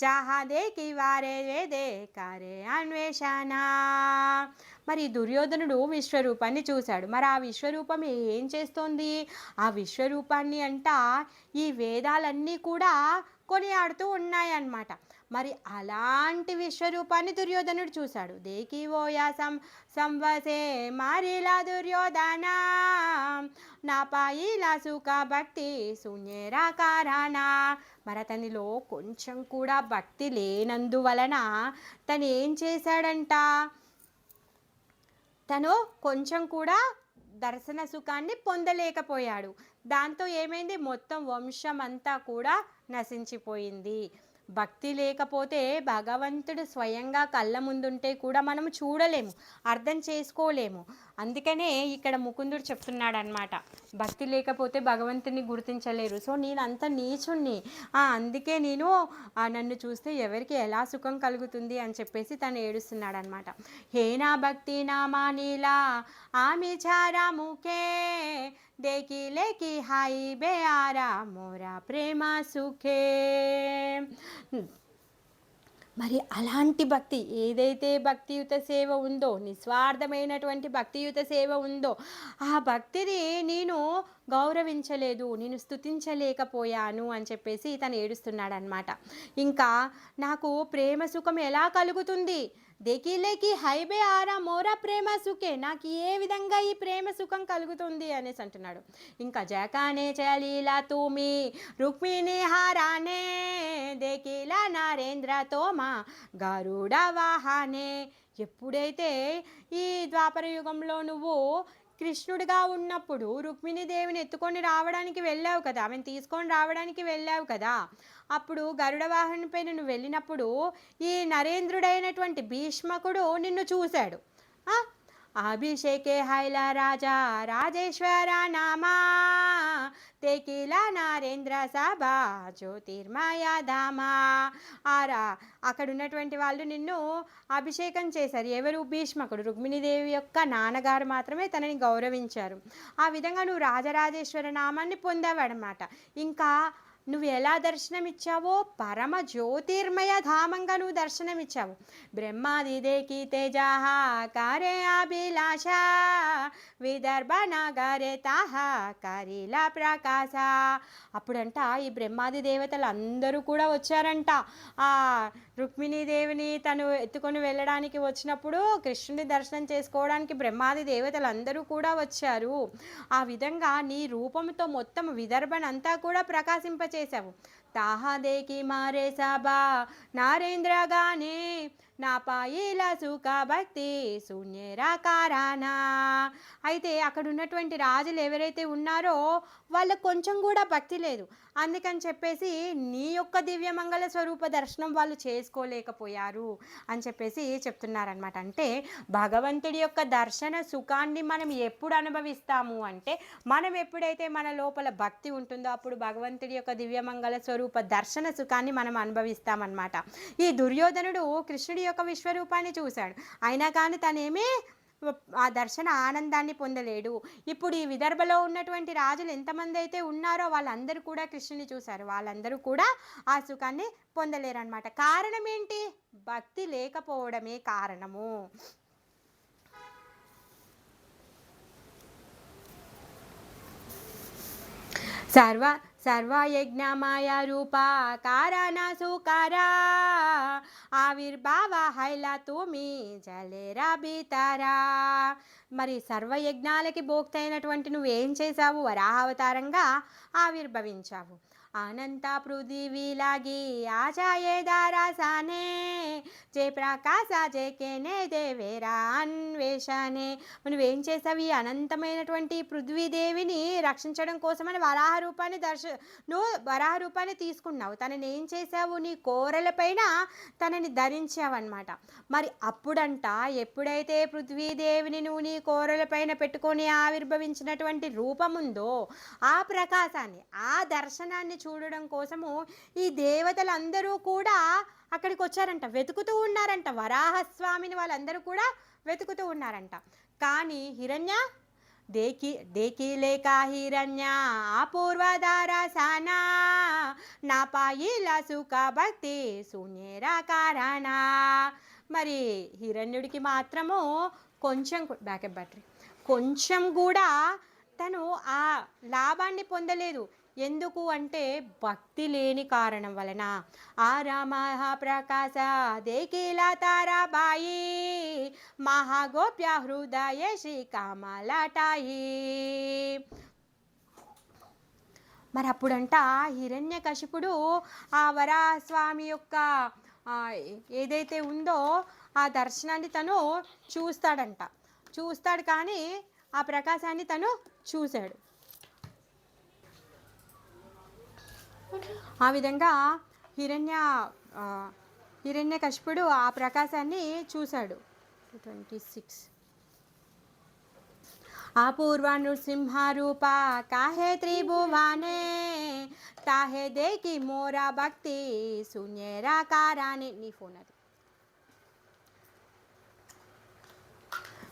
జహా దేకి వారే వేదే కారే అన్వేషణ. మరి దుర్యోధనుడు విశ్వరూపాన్ని చూశాడు, మరి ఆ విశ్వరూపం ఏం చేస్తోంది, ఆ విశ్వరూపాన్ని ఈ వేదాలన్నీ కూడా కొనియాడుతూ ఉన్నాయన్నమాట. మరి అలాంటి విశ్వరూపాన్ని దుర్యోధనుడు చూశాడు. దేకి ఓయా సంవసే మారిలా దుర్యోధన, నా పాయిలా సుఖ భక్తి శూన్యేరా కారానా. మరి అతనిలో కొంచెం కూడా భక్తి లేనందువలన తను ఏం చేశాడంట, తను కొంచెం కూడా దర్శన సుఖాన్ని పొందలేకపోయాడు. దాంతో ఏమైంది, మొత్తం వంశం అంతా కూడా నశించిపోయింది. భక్తి లేకపోతే భగవంతుడు స్వయంగా కళ్ళ ముందుంటే కూడా మనం చూడలేము, అర్థం చేసుకోలేము. అందుకనే ఇక్కడ ముకుందుడు చెప్తున్నాడు అనమాట, భక్తి లేకపోతే భగవంతుని గుర్తించలేరు. సో నేను అంత నీచుణ్ణి, అందుకే నన్ను చూస్తే ఎవరికి ఎలా సుఖం కలుగుతుంది అని చెప్పేసి తను ఏడుస్తున్నాడు అనమాట. హేనా భక్తి నామా నీలా ఆమె చారా ముఖే, దేకి లేకి హాయి బే ఆరా మోరా ప్రేమ సుఖే. మరి అలాంటి భక్తి, ఏదైతే భక్తియుత సేవ ఉందో, నిస్వార్థమైనటువంటి భక్తియుత సేవ ఉందో, ఆ భక్తిని నేను గౌరవించలేదు, నేను స్తుతించలేకపోయాను అని చెప్పేసి తను ఏడుస్తున్నాడనమాట. ఇంకా నాకు ప్రేమ సుఖం ఎలా కలుగుతుంది, దేకిలేకి హైబే ఆరా మోరా ప్రేమ సుఖే, నాకు ఏ విధంగా ఈ ప్రేమ సుఖం కలుగుతుంది అనేసి అంటున్నాడు. ఇంకా జకానే చలీలా తుమి రుక్మిణి హారానే, దేకిలా నరేంద్ర తోమా గరుడ వాహనే. ఎప్పుడైతే ఈ ద్వాపర యుగంలో నువ్వు కృష్ణుడిగా ఉన్నప్పుడు రుక్మిణీదేవిని ఎత్తుకొని రావడానికి వెళ్ళావు కదా, ఆమెను తీసుకొని రావడానికి వెళ్ళావు కదా, అప్పుడు గరుడ వాహనంపై నువ్వు వెళ్ళినప్పుడు ఈ నరేంద్రుడైనటువంటి భీష్మకుడు నిన్ను చూశాడు. अभिषेके हैला राजा राजेश्वर नामा तेकिला నరేంద్ర సభ జ్యోతిర్మయ ధామ. ఆరా అక్కడ ఉన్నటువంటి వాళ్ళు నిన్ను అభిషేకం చేశారు. ఎవరు? భీష్మకుడు. రుక్మిణీదేవి యొక్క నాన్నగారు మాత్రమే తనని గౌరవించారు. ఆ విధంగా నువ్వు రాజరాజేశ్వర నామాన్ని పొందావన్నమాట. ఇంకా నువ్వు ఎలా దర్శనమిచ్చావో పరమ జ్యోతిర్మయ ధామంగా నువ్వు దర్శనమిచ్చావు. బ్రహ్మాదిదేకి తేజాహ కారే అభిలాష విదర్భ నగరే తాహ కరిలా ప్రకాశ. అప్పుడంట ఈ బ్రహ్మాది దేవతలు అందరూ కూడా వచ్చారంట. ఆ రుక్మిణీదేవిని తను ఎత్తుకొని వెళ్ళడానికి వచ్చినప్పుడు కృష్ణుని దర్శనం చేసుకోవడానికి బ్రహ్మాది దేవతలు అందరూ కూడా వచ్చారు. ఆ విధంగా నీ రూపంతో మొత్తం విదర్భనంతా కూడా ప్రకాశింపచేశావు. తాహాదేకి మారే సభా నారేంద్ర గానే నా పాయిల సుఖ భక్తి శూన్యరాకారానా. అయితే అక్కడ ఉన్నటువంటి రాజులు ఎవరైతే ఉన్నారో వాళ్ళకు కొంచెం కూడా భక్తి లేదు. అందుకని చెప్పేసి నీ యొక్క దివ్యమంగళ స్వరూప దర్శనం వాళ్ళు చేసుకోలేకపోయారు అని చెప్పేసి చెప్తున్నారనమాట. అంటే భగవంతుడి యొక్క దర్శన సుఖాన్ని మనం ఎప్పుడు అనుభవిస్తాము అంటే మనం ఎప్పుడైతే మన లోపల భక్తి ఉంటుందో అప్పుడు భగవంతుడి యొక్క దివ్యమంగళ స్వరూప దర్శన సుఖాన్ని మనం అనుభవిస్తామన్నమాట. ఈ దుర్యోధనుడు కృష్ణుడి యొక్క విశ్వరూపాన్ని చూశాడు, అయినా కానీ తనేమీ ఆ దర్శన ఆనందాన్ని పొందలేడు. ఇప్పుడు ఈ విదర్భలో ఉన్నటువంటి రాజులు ఎంతమంది అయితే ఉన్నారో వాళ్ళందరూ కూడా కృష్ణుని చూశారు, వాళ్ళందరూ కూడా ఆ సుఖాన్ని పొందలేరు అనమాట. కారణం ఏంటి? భక్తి లేకపోవడమే కారణము. सर्वयज्ञमाया रूपा कारणा सुकारा आविर्भाव हैला तुमी जलेरा बीतारा. మరి సర్వయజ్ఞాలకి భోక్తైనటువంటి నువ్వేం చేశావు? వరాహావతారంగా ఆవిర్భవించావు. అనంత పృథివీ లాగి ఆచాయే దారాసానే జే ప్రకాశ జే కేనే దేవేరా అన్వేషానే. నువ్వేం చేసావు? ఈ అనంతమైనటువంటి పృథ్వీదేవిని రక్షించడం కోసమని వరాహ రూపాన్ని తీసుకున్నావు. తనని ఏం చేసావు? నీ కోరలపైన తనని ధరించావన్నమాట. మరి అప్పుడంట ఎప్పుడైతే పృథ్వీదేవిని నువ్వు నీ కోరలపైన పెట్టుకొని ఆవిర్భవించినటువంటి రూపముందో ఆ ప్రకాశాన్ని, ఆ దర్శనాన్ని చూడడం కోసము ఈ దేవతలందరూ కూడా అక్కడికి వచ్చారంట, వెతుకుతూ ఉన్నారంట. వరాహస్వామిని వాళ్ళందరూ కూడా వెతుకుతూ ఉన్నారంట. కానీ హిరణ్య దేకి లేక హిరణ్య అపూర్వధారసానా నా పాయిల సుఖ భక్తి శూన్యరా కారణ. మరి హిరణ్యుడికి మాత్రము కొంచెం బ్యాకప్ బ్యాటరీ కొంచెం కూడా తను ఆ లాభాన్ని పొందలేదు. ఎందుకు అంటే భక్తి లేని కారణం వలన. ఆ మహాప్రకాశ దేకిలా తారాబాయి మహాగోప్య హృదయ శ్రీ కామలాటాయి. మరి అప్పుడంట హిరణ్యకశిపుడు ఆ వరాహస్వామి యొక్క ఏదైతే ఉందో ఆ దర్శనాన్ని తను చూస్తాడు కానీ ఆ ప్రకాశాన్ని తను చూశాడు. ఆ విధంగా హిరణ్యకశిపుడు ఆ ప్రకాశాన్ని చూశాడు. 26 అపూర్వ నృసింహ రూప కాహే త్రిభువానే తాహే దేకి మోరా భక్తి శూన్యరా కారాని. నీ ఫోన్ అది.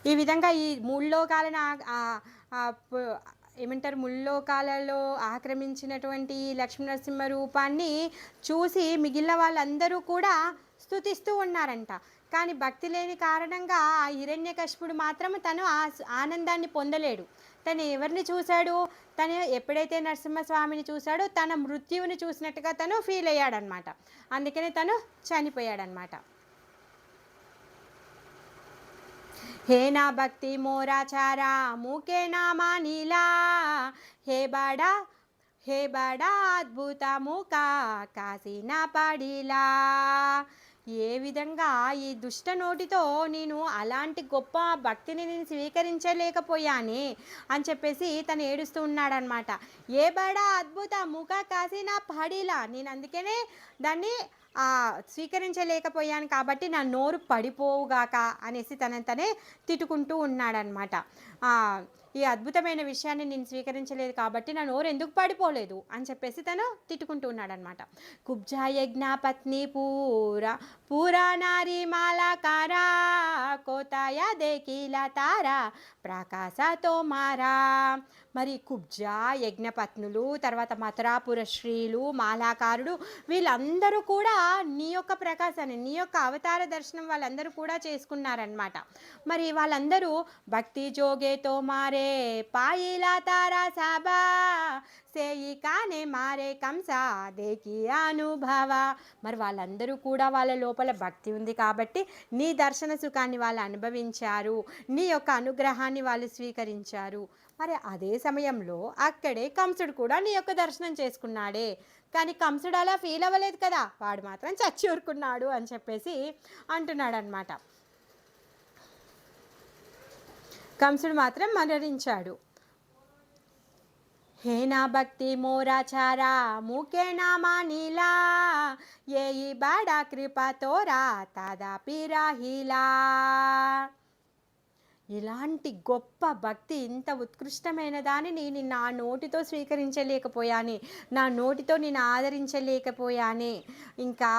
ఈ విధంగా ఈ ముల్లోకాలను ఏమంటారు, ముల్లోకాలలో ఆక్రమించినటువంటి లక్ష్మీనరసింహ రూపాన్ని చూసి మిగిలిన వాళ్ళందరూ కూడా స్తుతిస్తూ ఉన్నారంట. కానీ భక్తి లేని కారణంగా ఆ హిరణ్యకశిపుడు మాత్రం తను ఆనందాన్ని పొందలేడు. తను ఎవరిని చూశాడు? తను ఎప్పుడైతే నరసింహస్వామిని చూశాడో తన మృత్యువుని చూసినట్టుగా తను ఫీల్ అయ్యాడనమాట. అందుకనే తను చనిపోయాడనమాట. हे ना भक्ति मोराचारा मुके नामा नीला हे बड़ा अद्भुत मुका काशी ना पड़ीला. ఏ విధంగా ఈ దుష్ట నోటితో నేను అలాంటి గొప్ప భక్తిని నేను స్వీకరించలేకపోయానే అని చెప్పేసి తను ఏడుస్తూ ఉన్నాడనమాట. ఏ బడా అద్భుత ముఖ కాసిన పడిలా, నేను అందుకనే దాన్ని స్వీకరించలేకపోయాను కాబట్టి నా నోరు పడిపోవుగాక అనేసి తనని తిట్టుకుంటూ ఉన్నాడనమాట. ఈ అద్భుతమైన విషయాన్ని నేను స్వీకరించలేదు కాబట్టి నా నోరు ఎందుకు పడిపోలేదు అని చెప్పేసి తను తిట్టుకుంటూ ఉన్నాడనమాట. కుబ్జా యజ్ఞ పత్ని పూరా నారీ మాలాకారా కోతాయా దేకీలా తారా ప్రకాశతో మారా. మరి కుబ్జా యజ్ఞపత్నులు, తర్వాత మథురాపుర స్త్రీలు, మాలాకారుడు, వీళ్ళందరూ కూడా నీ యొక్క ప్రకాశాన్ని, నీ యొక్క అవతార దర్శనం వాళ్ళందరూ కూడా చేసుకున్నారనమాట. మరి వాళ్ళందరూ భక్తి జోగేతో మారే పాయిలా తారా సాబా సేయి కానే మారే కంసా దేకి అనుభవ. మరి వాళ్ళందరూ కూడా వాళ్ళ లోపల భక్తి ఉంది కాబట్టి నీ దర్శన సుఖాన్ని వాళ్ళు అనుభవించారు, నీ యొక్క అనుగ్రహాన్ని వాళ్ళు స్వీకరించారు. మరి అదే సమయంలో అక్కడే కంసుడు కూడా నీ యొక్క దర్శనం చేసుకున్నాడే, కానీ కంసుడు అలా ఫీల్ అవ్వలేదు కదా, వాడు మాత్రం చచ్చి ఊరుకున్నాడు అని చెప్పేసి అంటున్నాడు అనమాట. కంసుడు మాత్రం మరణించాడు. హేనా భక్తి మోరాచారా మూకే నామా నీలా ఏయి బాడా కృపా తోరా తాదాపి రాహిలా. ఇలాంటి గొప్ప భక్తి, ఇంత ఉత్కృష్టమైన దానిని నేను నా నోటితో స్వీకరించలేకపోయానే, నా నోటితో నేను ఆదరించలేకపోయానే. ఇంకా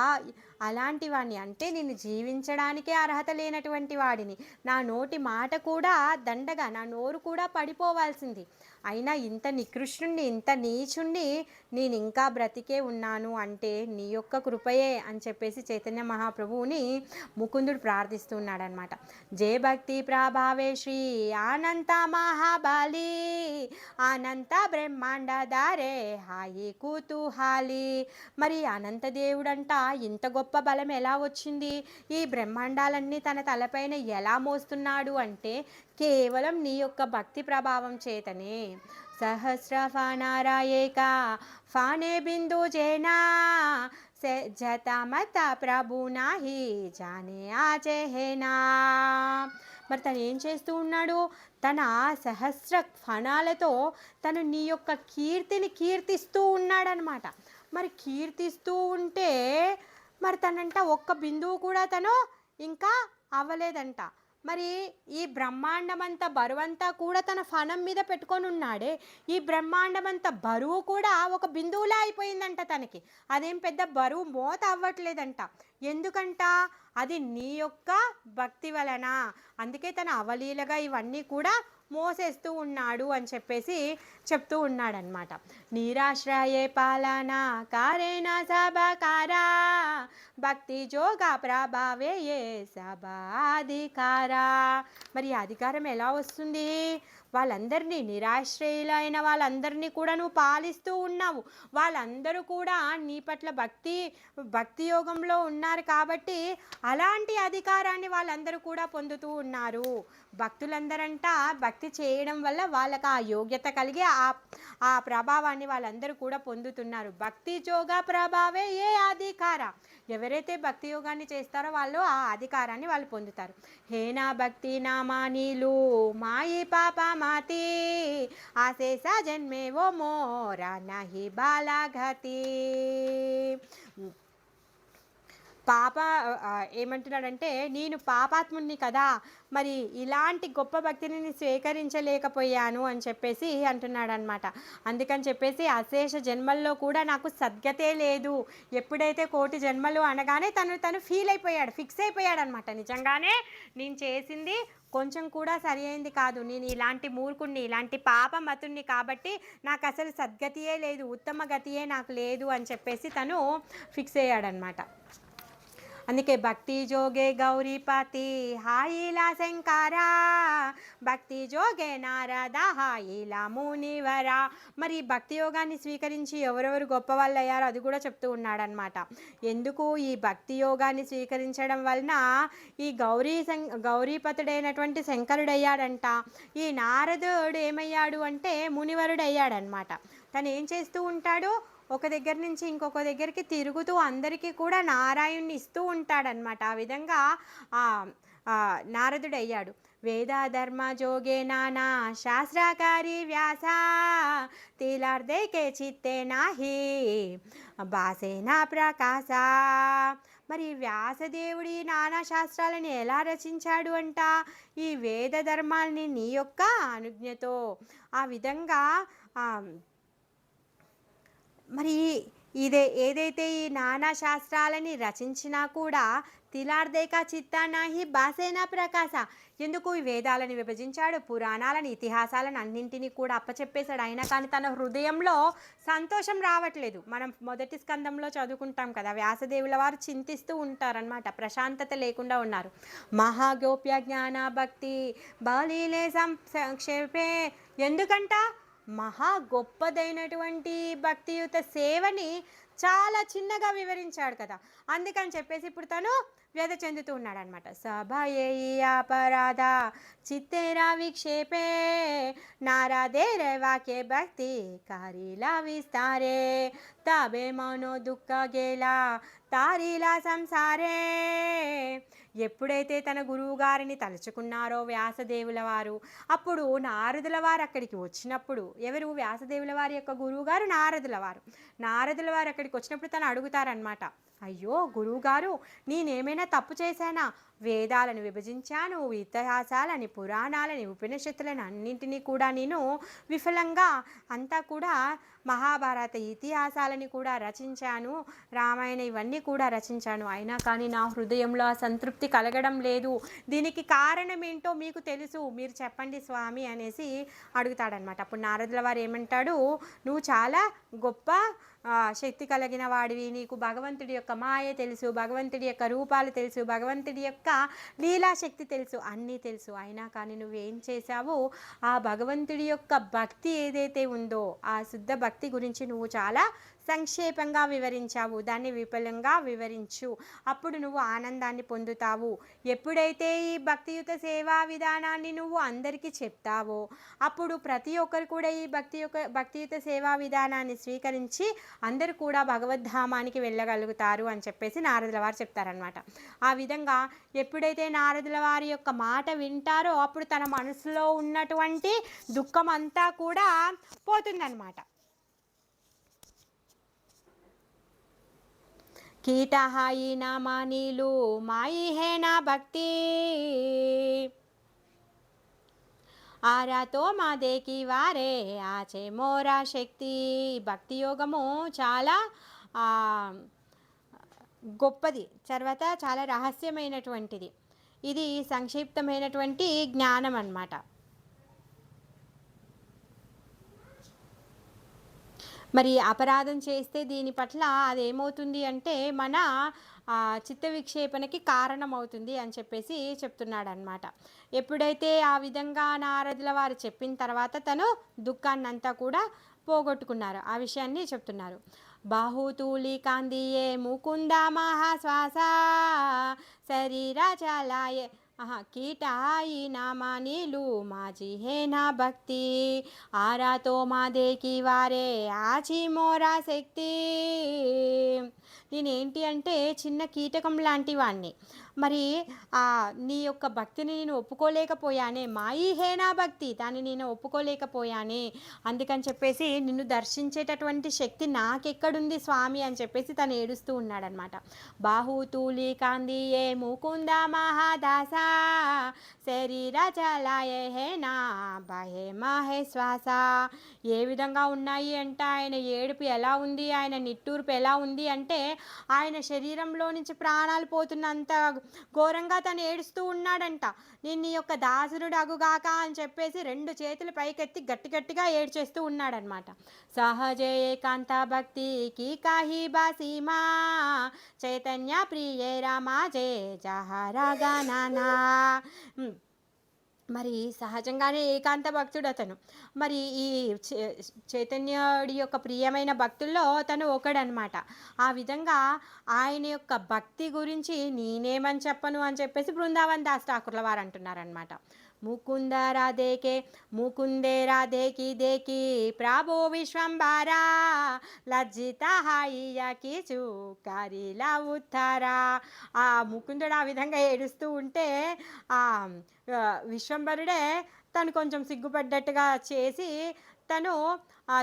అలాంటి వాడిని, అంటే నేను జీవించడానికే అర్హత లేనటువంటి వాడిని, నా నోటి మాట కూడా దండగా, నా నోరు కూడా పడిపోవాల్సింది, అయినా ఇంత నికృష్ణుణ్ణి, ఇంత నీచుణ్ణి నేను ఇంకా బ్రతికే ఉన్నాను అంటే నీ యొక్క కృపయే అని చెప్పేసి చైతన్య మహాప్రభువుని ముకుందుడు ప్రార్థిస్తున్నాడనమాట. జయ భక్తి ప్రభావే శ్రీ అనంత మహాబాలి అనంత బ్రహ్మాండ దారే హాయి కుతూహాలి. మరి అనంత దేవుడంట ఇంత గొప్ప బలం ఎలా వచ్చింది, ఈ బ్రహ్మాండాలన్నీ తన తలపైన ఎలా మోస్తున్నాడు అంటే కేవలం నీ యొక్క భక్తి ప్రభావం చేతనే. సహస్ర ఫానారాయేక ఫానే బిందు జేనా జతమత ప్రభు నాహి జానే ఆచేహేనా. మరి తను ఏం చేస్తూ ఉన్నాడు, తన సహస్ర ఫణాలతో తను నీ యొక్క కీర్తిని కీర్తిస్తూ ఉన్నాడనమాట. మరి కీర్తిస్తూ ఉంటే మరి తనంట ఒక్క బిందువు కూడా తను ఇంకా అవ్వలేదంట. మరి ఈ బ్రహ్మాండమంతా బరువంతా కూడా తన ఫణం మీద పెట్టుకొని ఉన్నాడే, ఈ బ్రహ్మాండమంతా బరువు కూడా ఒక బిందువులా అయిపోయిందంట తనకి. అదేం పెద్ద బరువు మోత అవ్వట్లేదంట. ఎందుకంట, అది నీ యొక్క భక్తి వలన. అందుకే తన అవలీలగా ఇవన్నీ కూడా మోసేస్తూ ఉన్నాడు అని చెప్పేసి చెప్తూ ఉన్నాడనమాట. నిరాశ్రయే పాలన కారేణ సభకారా భక్తి జోగ ప్రభావే ఏ సభాధికారా. మరి అధికారం ఎలా వస్తుంది, వాళ్ళందరినీ, నిరాశ్రయులైన వాళ్ళందరినీ కూడా నువ్వు పాలిస్తూ ఉన్నావు, వాళ్ళందరూ కూడా నీ పట్ల భక్తి యోగంలో ఉన్నారు కాబట్టి అలాంటి అధికారాన్ని వాళ్ళందరూ కూడా పొందుతూ ఉన్నారు. భక్తులందరంట భక్తి చేయడం వల్ల వాళ్ళకి ఆ యోగ్యత కలిగి ఆ ప్రభావాన్ని వాళ్ళందరూ కూడా పొందుతున్నారు. భక్తి యోగ ప్రభావే ఏ అధికార, ఎవరైతే భక్తి యోగాన్ని చేస్తారో వాళ్ళు ఆ అధికారాన్ని వాళ్ళు పొందుతారు. హేనా భక్తి నామానీలు మాయి పాప మాతి ఆశేష జన్మే ఓ మోరా నహి బాలాఘతి. ఏమంటున్నాడంటే, నేను పాపాత్ముని కదా, మరి ఇలాంటి గొప్ప భక్తిని స్వీకరించలేకపోయాను అని చెప్పేసి అంటున్నాడు అనమాట. అందుకని చెప్పేసి అశేష జన్మల్లో కూడా నాకు సద్గతే లేదు. ఎప్పుడైతే కోటి జన్మలు అనగానే తను ఫిక్స్ అయిపోయాడు అనమాట. నిజంగానే నేను చేసింది కొంచెం కూడా సరి అయింది కాదు, నేను ఇలాంటి మూర్ఖుణ్ణి, ఇలాంటి పాపమతుణ్ణి కాబట్టి నాకు అసలు సద్గతియే లేదు, ఉత్తమ గతియే నాకు లేదు అని చెప్పేసి తను ఫిక్స్ అయ్యాడనమాట. అందుకే భక్తి జోగే గౌరీపతి హాయిలా శంకారా భక్తి జోగే నారద హాయిలా మునివరా. మరి భక్తి యోగాన్ని స్వీకరించి ఎవరెవరు గొప్ప వాళ్ళు అయ్యారో అది కూడా చెప్తూ ఉన్నాడనమాట. ఎందుకు ఈ భక్తి యోగాన్ని స్వీకరించడం వలన ఈ గౌరీపతుడైనటువంటి శంకరుడు అయ్యాడంట. ఈ నారదుడు ఏమయ్యాడు అంటే మునివరుడు అయ్యాడనమాట. తను ఏం చేస్తూ ఉంటాడు, ఒక దగ్గర నుంచి ఇంకొక దగ్గరికి తిరుగుతూ అందరికీ కూడా నారాయణ్ణి ఇస్తూ ఉంటాడనమాట. ఆ విధంగా నారదుడయ్యాడు. వేద ధర్మ జోగే నానా శాస్త్రకారి వ్యాస తిలార్దే కే చిత్తే నాహి బాసేనా ప్రకాశ. మరి వ్యాసదేవుడి నానా శాస్త్రాలను ఎలా రచించాడు అంట? ఈ వేద ధర్మాల్ని నీ యొక్క అనుజ్ఞతో. ఆ విధంగా మరి ఏదైతే ఈ నానా శాస్త్రాలని రచించినా కూడా తిలార్దేక చిత్తానాహి బాసేనా ప్రకాశ. ఎందుకు ఈ వేదాలని విభజించాడు, పురాణాలను ఇతిహాసాలను అన్నింటినీ కూడా అప్పచెప్పేశాడు. అయినా కానీ తన హృదయంలో సంతోషం రావట్లేదు. మనం మొదటి స్కందంలో చదువుకుంటాం కదా, వ్యాసదేవుల వారు చింతిస్తూ ఉంటారనమాట, ప్రశాంతత లేకుండా ఉన్నారు. మహాగోప్య జ్ఞాన భక్తి బలీలే సంక్షేపే. ఎందుకంట మహా గొప్పదైనటువంటి భక్తియుత సేవని చాలా చిన్నగా వివరించాడు కదా, అందుకని చెప్పేసి ఇప్పుడు తను వ్యధ చెందుతూ ఉన్నాడు అనమాట. సభయే అపరాధ చిత్తేరా విక్షేపే నారాదే రేవాకే భక్తి కారీలా విస్తారే తబే మనో దుఃఖ గేలా తారీలా సంసారే. ఎప్పుడైతే తన గురువు గారిని తలుచుకున్నారో వ్యాసదేవుల వారు, అప్పుడు నారదుల వారు అక్కడికి వచ్చినప్పుడు, ఎవరు వ్యాసదేవుల వారి యొక్క గురువు గారు నారదుల వారు. నారదుల వారు అక్కడికి వచ్చినప్పుడు తను అడుగుతారనమాట, అయ్యో గురువుగారు, నేనేమైనా తప్పు చేశానా? వేదాలను విభజించాను, ఇతిహాసాలని, పురాణాలని, ఉపనిషత్తులను అన్నింటినీ కూడా నేను విఫలంగా అంతా కూడా మహాభారత ఇతిహాసాలని కూడా రచించాను, రామాయణ ఇవన్నీ కూడా రచించాను, అయినా కానీ నా హృదయంలో ఆ సంతృప్తి కలగడం లేదు. దీనికి కారణం ఏంటో మీకు తెలుసు, మీరు చెప్పండి స్వామి అనేసి అడుగుతాడనమాట. అప్పుడు నారదుల వారు ఏమంటాడు, నువ్వు చాలా గొప్ప శక్తి కలిగిన వాడివి, నీకు భగవంతుడి యొక్క మాయ తెలుసు, భగవంతుడి యొక్క రూపాలు తెలుసు, భగవంతుడి యొక్క లీలాశక్తి తెలుసు, అన్నీ తెలుసు. అయినా కానీ నువ్వేం చేశావు, ఆ భగవంతుడి యొక్క భక్తి ఏదైతే ఉందో ఆ శుద్ధ భక్తి గురించి నువ్వు చాలా సంక్షేపంగా వివరించావు, దాన్ని విపులంగా వివరించు, అప్పుడు నువ్వు ఆనందాన్ని పొందుతావు. ఎప్పుడైతే ఈ భక్తియుత సేవా విధానాన్ని నువ్వు అందరికీ చెప్తావో అప్పుడు ప్రతి ఒక్కరు కూడా ఈ భక్తియుత సేవా విధానాన్ని స్వీకరించి అందరూ కూడా భగవద్ధామానికి వెళ్ళగలుగుతారు అని చెప్పేసి నారదుల వారు చెప్తారనమాట. ఆ విధంగా ఎప్పుడైతే నారదుల వారి యొక్క మాట వింటారో అప్పుడు తన మనసులో ఉన్నటువంటి దుఃఖం అంతా కూడా పోతుందన్నమాట. కీటహాయి నామానీలు మాయి హే నా భక్తి ఆరాతో మాదేకి వారే ఆచే మోరా శక్తి. భక్తి యోగము చాలా గొప్పది, తర్వాత చాలా రహస్యమైనటువంటిది. ఇది సంక్షిప్తమైనటువంటి జ్ఞానం అన్నమాట. మరి అపరాధం చేస్తే దీని పట్ల అదేమవుతుంది అంటే మన చిత్త విక్షేపణకి కారణమవుతుంది అని చెప్పేసి చెప్తున్నాడు అనమాట. ఎప్పుడైతే ఆ విధంగా నారదుల వారు చెప్పిన తర్వాత తను దుఃఖాన్నంతా కూడా పోగొట్టుకున్నారు, ఆ విషయాన్ని చెప్తున్నారు. బాహుతూలి కాందియే ముకుంద మహాశ్వాస శరీర చలాయే కీటాయి నామానీలు మాజీ హే నా భక్తి ఆరాతో మాదేకి వారే ఆచి మోరా శక్తి. నేనేంటి అంటే చిన్న కీటకం లాంటి వాణ్ణి, మరి నీ యొక్క భక్తిని నేను ఒప్పుకోలేకపోయానే, మాయి హే నా భక్తి, దాన్ని నేను ఒప్పుకోలేకపోయానే, అందుకని చెప్పేసి నిన్ను దర్శించేటటువంటి శక్తి నాకెక్కడుంది స్వామి అని చెప్పేసి తను ఏడుస్తూ ఉన్నాడనమాట. బాహుతూలి కాంది ఏ ముకుంద మహాదాస శరీర చలాయే హే నా బహే మహే శ్వాస. ఏ విధంగా ఉన్నాయి అంటే ఆయన ఏడుపు ఎలా ఉంది, ఆయన నిట్టూర్పు ఎలా ఉంది అంటే ఆయన శరీరంలో నుంచి ప్రాణాలు పోతున్నంత ఘోరంగా తను ఏడుస్తూ ఉన్నాడంట. నేను నీ యొక్క దాసురుడు అగుగాక అని చెప్పేసి 2 చేతులు పైకెత్తి గట్టి గట్టిగా ఏడ్చేస్తూ ఉన్నాడనమాట. సహజే ఏకాంత భక్తి కీ కాహి బాసీమా చైతన్య ప్రియే రామా జే జహరగా నానా. మరి సహజంగానే ఏకాంత భక్తుడు అతను. మరి ఈ చైతన్యుడి యొక్క ప్రియమైన భక్తుల్లో తను ఒకడనమాట. ఆ విధంగా ఆయన యొక్క భక్తి గురించి నేనేమని చెప్పను అని చెప్పేసి బృందావన్ దాస్ ఠాకూర్ల వారు అంటున్నారనమాట. मुकुंद राधे के मुकुंदे राधे की देखी प्रभु विश्वंभरा లజ్జిత హాయియాకి చూకారిలా ఉత్తరా. ఆ ముకుందుడు ఆ విధంగా ఏడుస్తూ ఉంటే ఆ విశ్వంభరుడే తను కొంచెం సిగ్గుపడ్డట్టుగా చేసి తను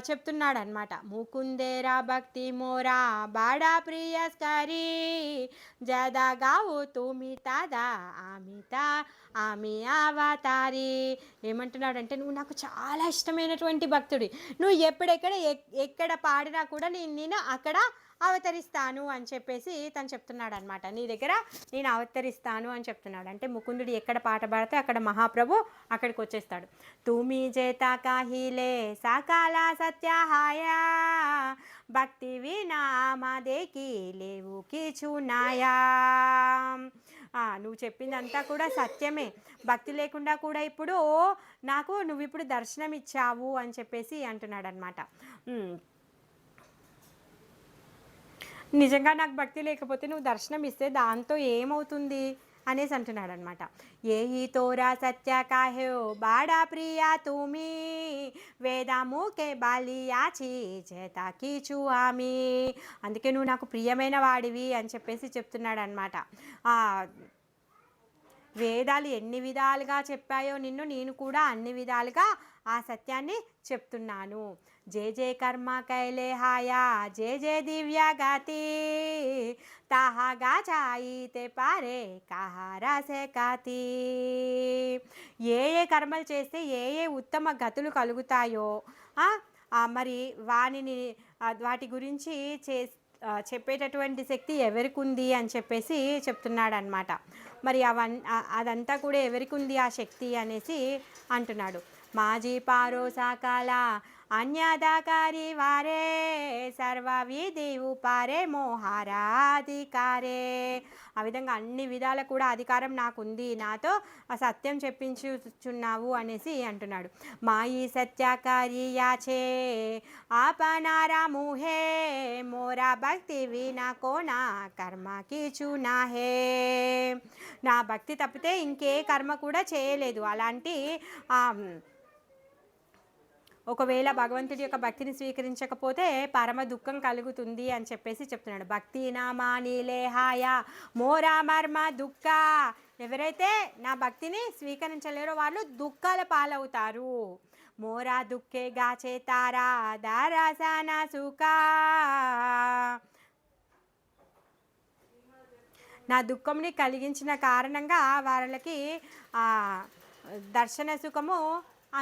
చెప్తున్నాడు అనమాట. ముకుందేరా భక్తి మోరా బాడా ప్రియస్కరి జదా గావు తుమి తదా అమిత ఆమె అవతారి. ఏమంటున్నాడంటే, నువ్వు నాకు చాలా ఇష్టమైనటువంటి భక్తుడి, నువ్వు ఎక్కడ పాడినా కూడా నేను అక్కడ అవతరిస్తాను అని చెప్పేసి తను చెప్తున్నాడు అనమాట. నీ దగ్గర నేను అవతరిస్తాను అని చెప్తున్నాడు. అంటే ముకుందుడు ఎక్కడ పాట పాడితే అక్కడ మహాప్రభు అక్కడికి వచ్చేస్తాడు. తుమి చేత కాహిలే సకాల సత్యహాయా భక్తి వినామదేకి లేవు కిచునాయా. నువ్వు చెప్పిందంతా కూడా సత్యమే, భక్తి లేకుండా కూడా ఇప్పుడు నువ్వు ఇప్పుడు దర్శనం ఇచ్చావు అని చెప్పేసి అంటున్నాడు అనమాట. నిజంగా నాకు భక్తి లేకపోతే నువ్వు దర్శనం ఇస్తే దాంతో ఏమవుతుంది అనేసి అంటున్నాడు అనమాట. ఏ హీ తోరా సత్య కాహో బాడా ప్రియా తుమి వేదాము కే బాలియాచి చేత కీచు ఆమి. అందుకే నువ్వు నాకు ప్రియమైన వాడివి అని చెప్పేసి చెప్తున్నాడు అనమాట. వేదాలు ఎన్ని విధాలుగా చెప్పాయో నేను కూడా అన్ని విధాలుగా ఆ సత్యాన్ని చెప్తున్నాను. జయ జయ కర్మ కైలే హాయా జయ జయ దివ్య గాతి తాహాగా చాయితే పారే కహారాసే కాతి. ఏ కర్మలు చేస్తే ఏ ఉత్తమ గతులు కలుగుతాయో మరి వాటి గురించి చెప్పేటటువంటి శక్తి ఎవరికి ఉంది అని చెప్పేసి చెప్తున్నాడు అనమాట. మరి అదంతా కూడా ఎవరికి ఉంది ఆ శక్తి అనేసి అంటున్నాడు. మాజీ పారో సాకాల అన్యాదాకారి వారే సర్వ విధి ఉపారే మోహారాధికారే. ఆ విధంగా అన్ని విధాల కూడా అధికారం నాకుంది, నాతో సత్యం చెప్పించుచున్నావు అనేసి అంటున్నాడు. మాయి సత్యకారి యాచే ఆపనారా ముహే మోరా భక్తి వినా కోనా కర్మ కిచునా హే. నా భక్తి తప్పితే ఇంకే కర్మ కూడా చేయలేదు. అలాంటి ఒకవేళ భగవంతుడి యొక్క భక్తిని స్వీకరించకపోతే పరమ దుఃఖం కలుగుతుంది అని చెప్పేసి చెప్తున్నాడు. భక్తి నామానిలే హాయా మోరా మర్మ దుఃఖ. ఎవరైతే నా భక్తిని స్వీకరించలేరో వాళ్ళు దుఃఖాల పాలవుతారు. మోరా దుఃఖే గాచే తారా దారాసానా సుఖ. నా దుఃఖంని కలిగించిన కారణంగా వాళ్ళకి దర్శన సుఖము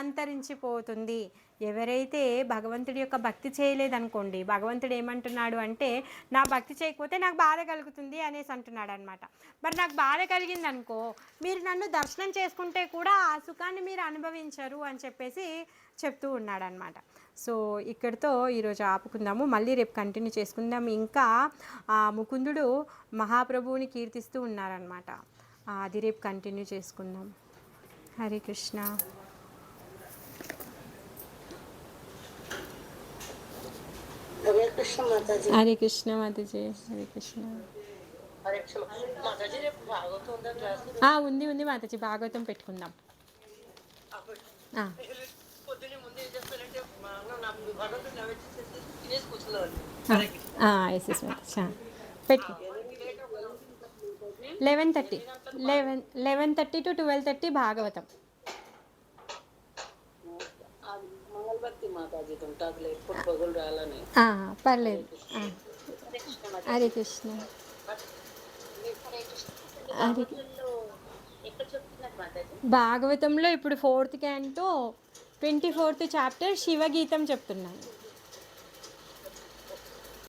అంతరించిపోతుంది. ఎవరైతే భగవంతుడి యొక్క భక్తి చేయలేదనుకోండి, భగవంతుడు ఏమంటున్నాడు అంటే, నా భక్తి చేయకపోతే నాకు బాధ కలుగుతుంది అనేసి అంటున్నాడు అనమాట. మరి నాకు బాధ కలిగింది అనుకో, మీరు నన్ను దర్శనం చేసుకుంటే కూడా ఆ సుఖాన్ని మీరు అనుభవించరు అని చెప్పేసి చెప్తూ ఉన్నాడు అనమాట. సో ఇక్కడితో ఈరోజు ఆపుకుందాము, మళ్ళీ రేపు కంటిన్యూ చేసుకుందాం. ఇంకా ముకుందుడు మహాప్రభువుని కీర్తిస్తూ ఉన్నారనమాట. అది రేపు కంటిన్యూ చేసుకుందాం. హరే కృష్ణ. हरे कृष्ण माताजी. हरे कृष्ण माताजी. हरे कृष्ण. हरे कृष्ण माताजी. రేపు భాగవతం ఉందా క్లాస్? ఉంది మాతాజీ, భాగవతం పెట్టుకుందాం. పొద్దునే ముందు ఏం చేస్తారంటే భగవంతుడు తినేసి కూర్చున్నాను. ఎస్ మాతాజీ పెట్టు. 11:30 to 12:30 భాగవతం. మంగళభక్తి మాతాజీ ఉంటుంది, ఎప్పుడు పగులు రాలని. పర్లేదు. హరే కృష్ణ. భాగవతంలో ఇప్పుడు 4th canto 24th chapter శివగీతం చెప్తున్నాను.